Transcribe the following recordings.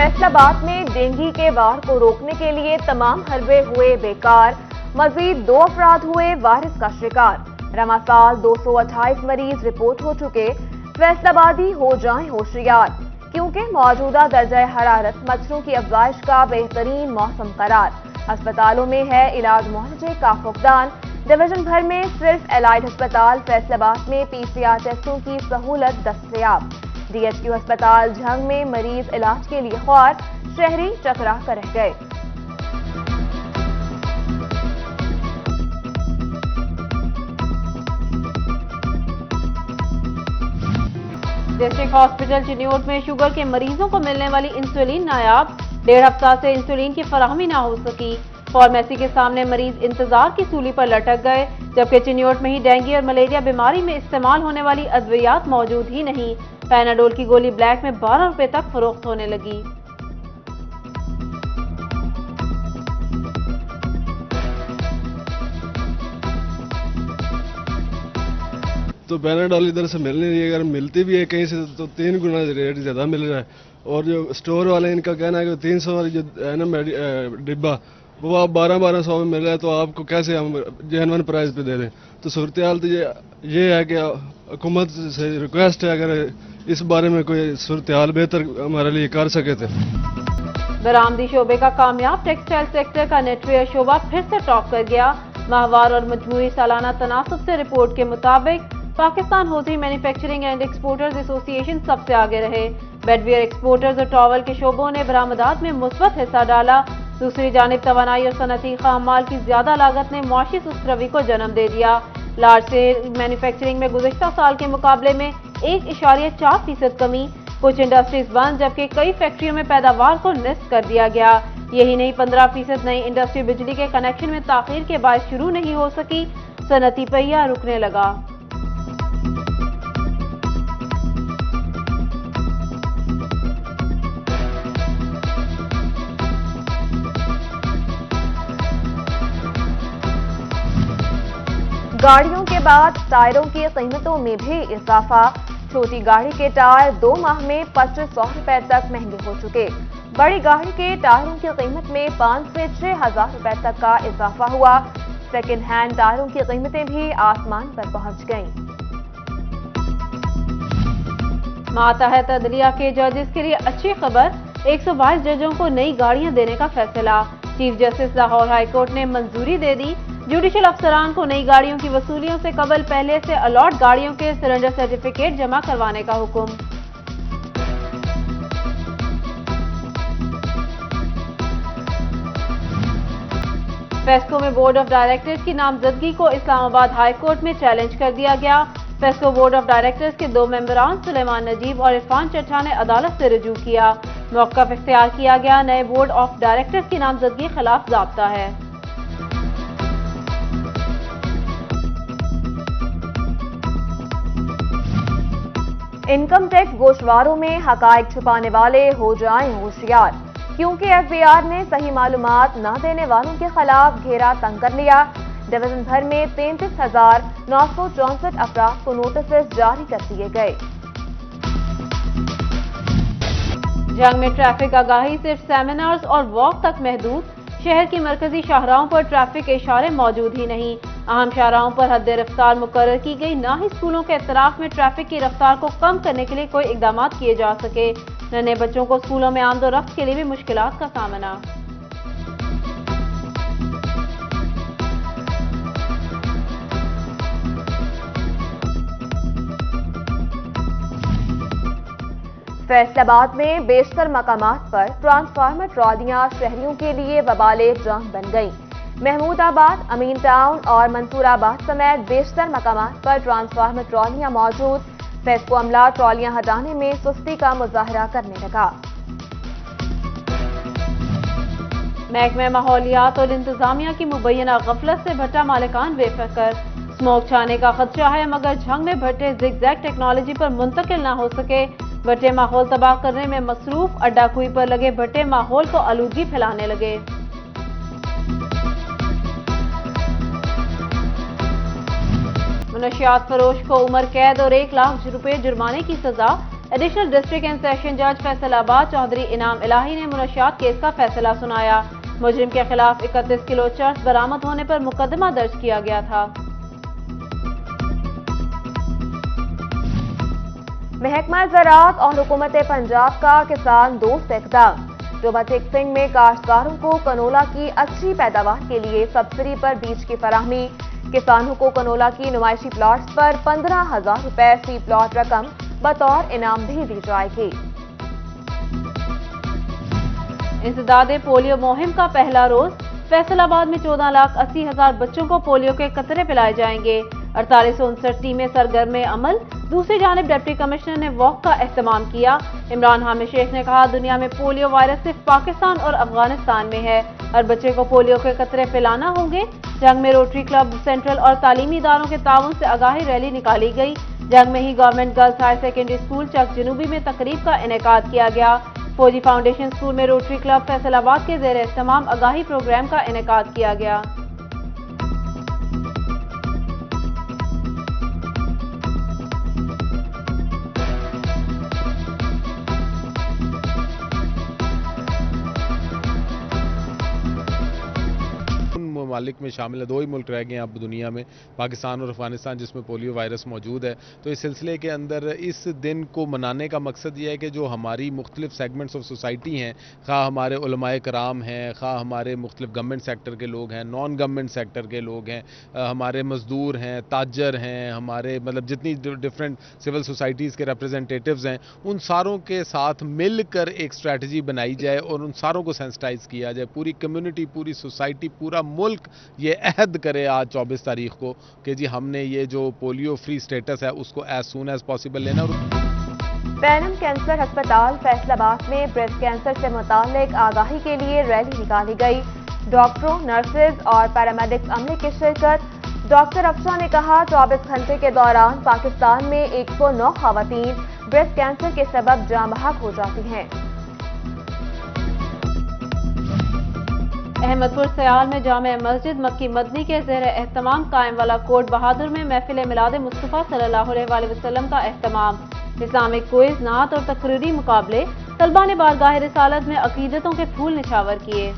फैसलाबाद में डेंगू के वार को रोकने के लिए तमाम हरबे हुए बेकार। मजीद 2 अफराद हुए वायरस का शिकार। रमासाल 228 मरीज रिपोर्ट हो चुके। फैसलाबादी हो जाएं होशियार, क्योंकि मौजूदा दर्जा हरारत मच्छरों की अफजाइश का बेहतरीन मौसम करार। अस्पतालों में है इलाज मुआवजे का फुकदान। डिवीजन भर में सिर्फ एलाइड अस्पताल फैसलाबाद में PCR टेस्टों की सहूलत दस्तयाब। DHQ अस्पताल झंग में मरीज इलाज के लिए ख्वार, शहरी चकरा कर रह गए। डिस्ट्रिक्ट हॉस्पिटल चिन्योट में शुगर के मरीजों को मिलने वाली इंसुलिन नायाब। 1.5 हफ्ता से इंसुलिन की फराहमी ना हो सकी। फार्मेसी के सामने मरीज इंतजार की सूली पर लटक गए, जबकि चिन्योट में ही डेंगू और मलेरिया बीमारी में इस्तेमाल होने वाली अद्वियात मौजूद ही नहीं। पैनाडोल की गोली ब्लैक में 12 रुपए तक फरोख्त होने लगी। तो पैनाडोल इधर से मिल नहीं रही है, अगर मिलती भी है कहीं से तो 3 गुना रेट ज़्यादा मिल रहा है। और जो स्टोर वाले इनका कहना है कि 300 वाली जो है ना डिब्बा वो आप 1200 में मिल रहा है, तो आपको कैसे हम जेन्युइन प्राइस पे दे दें। तो सूरत हाल तो ये है कि हुकूमत से रिक्वेस्ट है, अगर इस बारे में कोई सूरत हाल बेहतर हमारे लिए कर सके थे। बरामदी शोबे का कामयाब टेक्सटाइल सेक्टर का नेटवेयर शोबा फिर से टॉप कर गया। माहवार और मजमूई सालाना तनासब से रिपोर्ट के मुताबिक Pakistan hotel manufacturing and exporters association सबसे आगे रहे। बेडवेयर एक्सपोर्टर्स और टॉवल के शोबों ने बरामदात में मुस्बत हिस्सा डाला। दूसरी जानिब तवानाई और सनती खामाल की ज्यादा लागत ने मुआशी सुस्त रवि को जन्म दे दिया। लार्ज स्केल मैन्युफैक्चरिंग में गुज़िश्ता साल के मुकाबले में 1.4% कमी। कुछ इंडस्ट्रीज बंद, जबकि कई फैक्ट्रियों में पैदावार को निस्फ कर दिया गया। यही नहीं, 15% नई इंडस्ट्री बिजली के कनेक्शन में ताखीर के बाद शुरू नहीं हो सकी। सनती पहिया रुकने लगा। गाड़ियों के बाद टायरों की कीमतों में भी इजाफा। छोटी गाड़ी के टायर 2 माह में 2500 रुपए तक महंगे हो चुके। बड़ी गाड़ी के टायरों की कीमत में 5 से 6,000 रुपए तक का इजाफा हुआ। सेकेंड हैंड टायरों की कीमतें भी आसमान पर पहुंच गईं। मातहत अदलिया के जजेस के लिए अच्छी खबर, 122 जजों को नई गाड़ियां देने का फैसला। चीफ जस्टिस लाहौर हाईकोर्ट ने मंजूरी दे दी। जुडिशल अफसरान को नई गाड़ियों की वसूलियों से कबल पहले से अलॉट गाड़ियों के सरेंडर सर्टिफिकेट जमा करवाने का हुक्म। फेस्को में बोर्ड ऑफ डायरेक्टर्स की नामजदगी को इस्लामाबाद हाई कोर्ट में चैलेंज कर दिया गया। फेस्को बोर्ड ऑफ डायरेक्टर्स के 2 मेंबरान सुलेमान नजीब और इरफान चट्टा ने अदालत से रजू किया। मौक़िफ़ इख्तियार किया गया। नए बोर्ड ऑफ डायरेक्टर्स की नामजदगी खिलाफ ज़ाब्ता है। इनकम टैक्स गोशवारों में हकायक छुपाने वाले हो जाएं होशियार, क्योंकि FBI ने सही मालूमात न देने वालों के खिलाफ घेरा तंग कर लिया। डिवीजन भर में 33,964 अफराद को नोटिस जारी कर दिए गए। जंग में ट्रैफिक आगाही सिर्फ सेमिनार्स और वॉक तक महदूद। शहर की मरकजी शाहराहों पर ट्रैफिक के इशारे मौजूद ही नहीं। अहम शाहराहों पर हद रफ्तार मुकर्रर की गई। ना ही स्कूलों के इतराफ में ट्रैफिक की रफ्तार को कम करने के लिए कोई इकदाम किए जा सके। नन्हे बच्चों को स्कूलों में आमदोरफ्त के लिए भी मुश्किलात का सामना। फैसलाबाद में बेशतर मकामात पर ट्रांसफार्मर ट्रॉलियां शहरियों के लिए वबाले जान बन गईं। महमूदाबाद, अमीन टाउन और मंसूराबाद समेत बेशतर मकामात पर ट्रांसफार्मर ट्रॉलियां मौजूद। फेस्को अमला ट्रॉलियां हटाने में सुस्ती का मुजाहरा करने लगा। महकमा माहौलियात और इंतजामिया की मुबैना गफलत से भट्टा मालिकान बेफिक्र। स्मोक छाने का खदशा है, मगर झंग में भट्टे जिगजैग टेक्नोलॉजी पर मुंतकिल न हो सके। भट्टे माहौल तबाह करने में मसरूफ। अड्डा कुई पर लगे भट्टे माहौल को आलूदगी फैलाने लगे। मुनशियात फरोश को उम्र कैद और 1 लाख रुपए जुर्माने की सजा। एडिशनल डिस्ट्रिक्ट एंड सेशन जज फैसलाबाद चौधरी इनाम इलाही ने मुनशियात केस का फैसला सुनाया। मुजरिम के खिलाफ 31 किलो चर्स बरामद होने पर मुकदमा दर्ज किया गया था। महकमा ज़राअत और हुकूमत पंजाब का किसान दोस्त इक़दाम। डोबा टेक्सिंग में काश्तकारों को कनोला की अच्छी पैदावार के लिए सब्सिडी पर बीज की फराहमी। किसानों को कनोला की नुमाइशी प्लॉट्स पर 15,000 रुपए फी प्लॉट रकम बतौर इनाम भी दी जाएगी। इंसदादे पोलियो मुहिम का पहला रोज। फैसलाबाद में 14,80,000 बच्चों को पोलियो के कतरे पिलाए जाएंगे। 4859 टीमें सरगर्म अमल। दूसरी जानिब डिप्टी कमिश्नर ने वॉक का एहतमाम किया। इमरान हामिद शेख ने कहा, दुनिया में पोलियो वायरस सिर्फ पाकिस्तान और अफगानिस्तान में है। हर बच्चे को पोलियो के कतरे पिलाना होंगे। जंग में रोटरी क्लब सेंट्रल और तालीमी इदारों के ताउन से आगाही रैली निकाली गई। जंग में ही government girls higher secondary school Chak Janubi में तकरीब का इनेकाद किया गया। फौजी फाउंडेशन स्कूल में रोटरी क्लब फैसलाबाद के ज़ेर एहतमाम आगाही प्रोग्राम का इनेकाद किया गया। ममालिक में शामिल है, 2 ही मुल्क रह गए हैं अब दुनिया में, पाकिस्तान और अफगानिस्तान, जिसमें पोलियो वायरस मौजूद है। तो इस सिलसिले के अंदर इस दिन को मनाने का मकसद ये है कि जो हमारी मुख्तलिफ सेगमेंट्स ऑफ सोसाइटी हैं, खा हमारे उलमाए कराम हैं, खा हमारे मुख्तलिफ गवर्नमेंट सेक्टर के लोग हैं, नॉन गवर्नमेंट सेक्टर के लोग हैं, हमारे मजदूर हैं, ताजर हैं, हमारे मतलब जितनी डिफरेंट सिविल सोसाइटीज़ के रिप्रेजेंटेटिव्स हैं, उन सारों के साथ मिलकर एक स्ट्रैटेजी बनाई जाए और उन सारों को सेंसिटाइज किया जाए। पूरी कम्युनिटी, पूरी सोसाइटी, पूरा मुल्क ये अहद करे आज 24 तारीख को कि जी हमने ये जो पोलियो फ्री स्टेटस है उसको एज सून एज पॉसिबल लेना। पैनम कैंसर अस्पताल फैसलाबाद में ब्रेस्ट कैंसर से मुतालिक आगाही के लिए रैली निकाली गई। डॉक्टरों, नर्सेज और पैरामेडिक्स अमले की शिरकत। डॉक्टर अफशा ने कहा, 24 घंटे के दौरान पाकिस्तान में 109 खवातीन ब्रेस्ट कैंसर के सबब जाँ बहक हो जाती हैं। अहमदपुर सयाल में जामे मस्जिद मक्की मदनी के ज़ेर एहतमाम कायम वाला कोट बहादुर में महफिल मिलाद मुस्तफ़ा सल्लल्लाहु अलैहि वसल्लम का एहतमाम। इस्लामिक क्विज, नात और तकरीरी मुकाबले। तलबा ने बारगाह रिसालत में अकीदतों के फूल निछावर किए।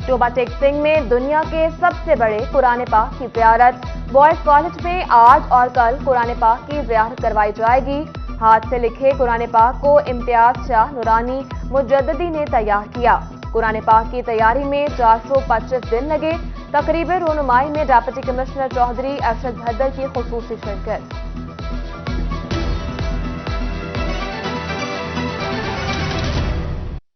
डोबा टेक्सिंग में दुनिया के सबसे बड़े कुरान पाक की ज़ियारत। बॉयज कॉलेज में आज और कल कुरान पाक की ज़ियारत करवाई जाएगी। हाथ से लिखे कुरान पाक को इम्तियाज शाह नूरानी मुजद्दिदी ने तैयार किया। कुरान पाक की तैयारी में 425 दिन लगे। तकरीब रोनुमाई में डिप्टी कमिश्नर चौधरी अरशद भद्दर की खुसूसी शिरकत।